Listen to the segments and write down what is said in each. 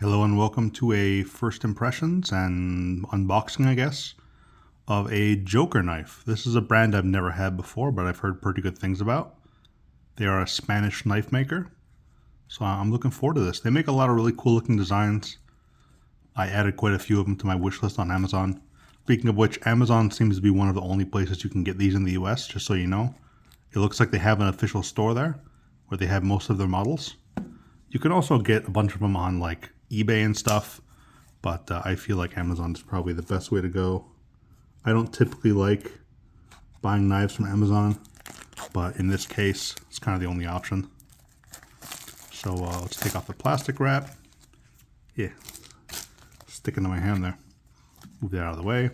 Hello and welcome to a first impressions and unboxing, I guess, of a Joker knife. This is a brand I've never had before, but I've heard pretty good things about. They are a Spanish knife maker, so I'm looking forward to this. They make a lot of really cool looking designs. I added quite a few of them to my wish list on Amazon. Speaking of which, Amazon seems to be one of the only places you can get these in the US, just so you know. It looks like they have an official store there, where they have most of their models. You can also get a bunch of them on like eBay and stuff, but I feel like Amazon is probably the best way to go. I don't typically like buying knives from Amazon, but in this case, it's kind of the only option. So let's take off the plastic wrap. Yeah, sticking to my hand there. Move that out of the way.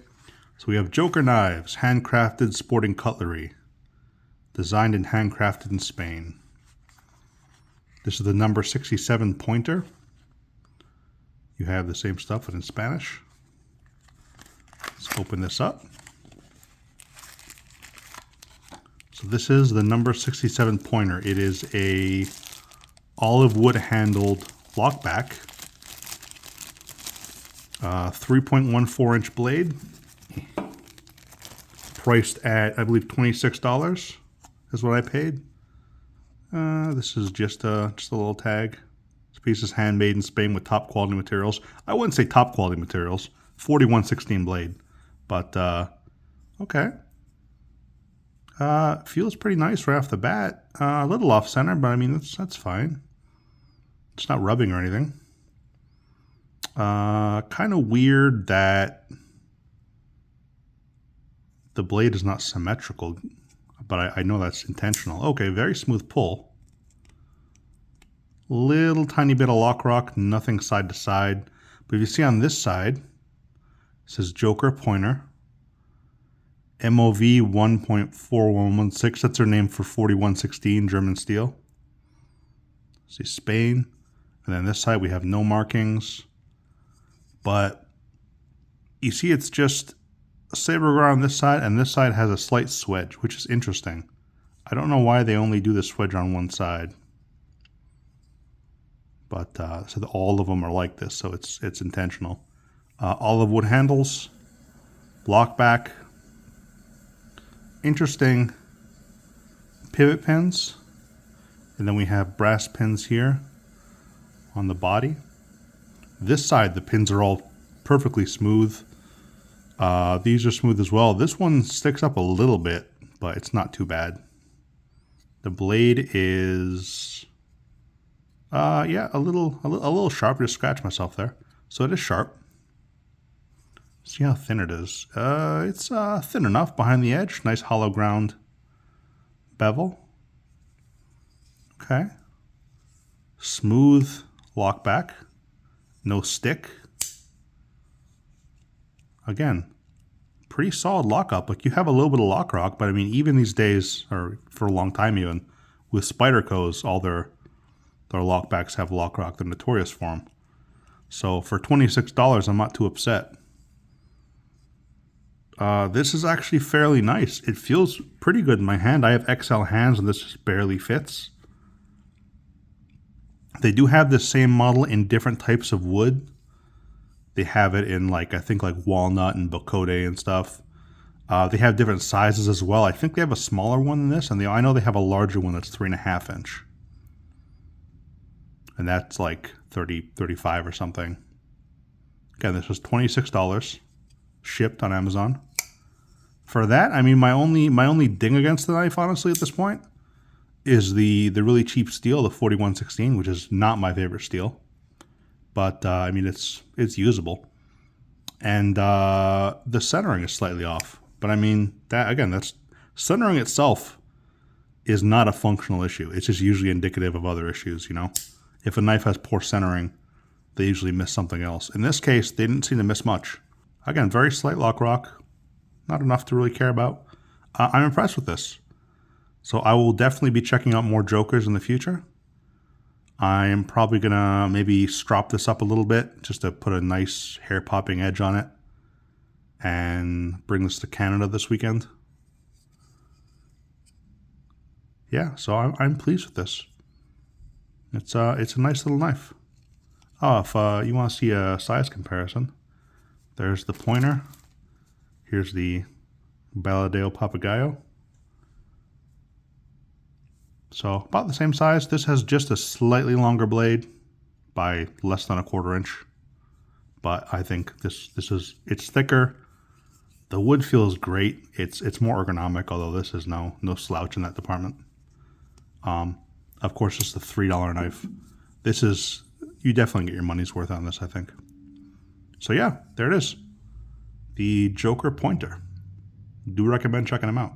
So we have Joker knives, handcrafted sporting cutlery, designed and handcrafted in Spain. This is the number 67 pointer. You have the same stuff, but in Spanish. Let's open this up. So this is the number 67 pointer. It is a olive wood handled lockback. 3.14 inch blade. Priced at, I believe, $26 is what I paid. This is just a little tag. This piece is handmade in Spain with top quality materials. I wouldn't say top quality materials. 4116 blade, but okay. Feels pretty nice right off the bat. A little off center, but I mean that's fine. It's not rubbing or anything. Kind of weird that the blade is not symmetrical, but I know that's intentional. Okay, very smooth pull. Little tiny bit of lock rock, nothing side to side. But if you see on this side, it says Joker pointer. MOV 1.4116, that's their name for 4116 German steel. See Spain. And then this side we have no markings. But you see it's just a saber guard on this side, and this side has a slight swedge, which is interesting. I don't know why they only do the swedge on one side. But so all of them are like this, so it's intentional. Olive wood handles, block back, interesting pivot pins, and then we have brass pins here on the body. This side, the pins are all perfectly smooth. These are smooth as well. This one sticks up a little bit, but it's not too bad. The blade is yeah, a little sharp. Just scratched myself there. So it is sharp. See how thin it is. It's thin enough behind the edge. Nice hollow ground bevel. Okay. Smooth lockback. No stick. Again, pretty solid lockup. Like you have a little bit of lock rock, but I mean, even these days, or for a long time even, with Spyderco's, all their lockbacks have lock rock. They're notorious for them. So for $26, I'm not too upset. This is actually fairly nice. It feels pretty good in my hand. I have XL hands and this just barely fits. They do have the same model in different types of wood. They have it in like, I think like walnut and bocote and stuff. They have different sizes as well. I think they have a smaller one than this, and I know they have a larger one that's 3.5 inch. And that's like 30, 35 or something. Again, this was $26, shipped on Amazon. For that, I mean, my only ding against the knife, honestly, at this point, is the really cheap steel, the 4116, which is not my favorite steel. But I mean, it's usable, and the centering is slightly off. But I mean, that's centering itself is not a functional issue. It's just usually indicative of other issues, you know. If a knife has poor centering, they usually miss something else. In this case, they didn't seem to miss much. Again, very slight lock rock, not enough to really care about. I'm impressed with this. So I will definitely be checking out more Jokers in the future. I am probably going to maybe strop this up a little bit just to put a nice hair-popping edge on it and bring this to Canada this weekend. Yeah, so I'm pleased with this. It's a nice little knife. Oh, if you want to see a size comparison, there's the pointer. Here's the Baladeo Papagayo. So about the same size. This has just a slightly longer blade by less than a 1/4 inch. But I think it's thicker. The wood feels great. It's more ergonomic, although this is no slouch in that department. Of course, it's the $3 knife. This is, you definitely get your money's worth on this, I think. So yeah, there it is. The Joker pointer. Do recommend checking them out.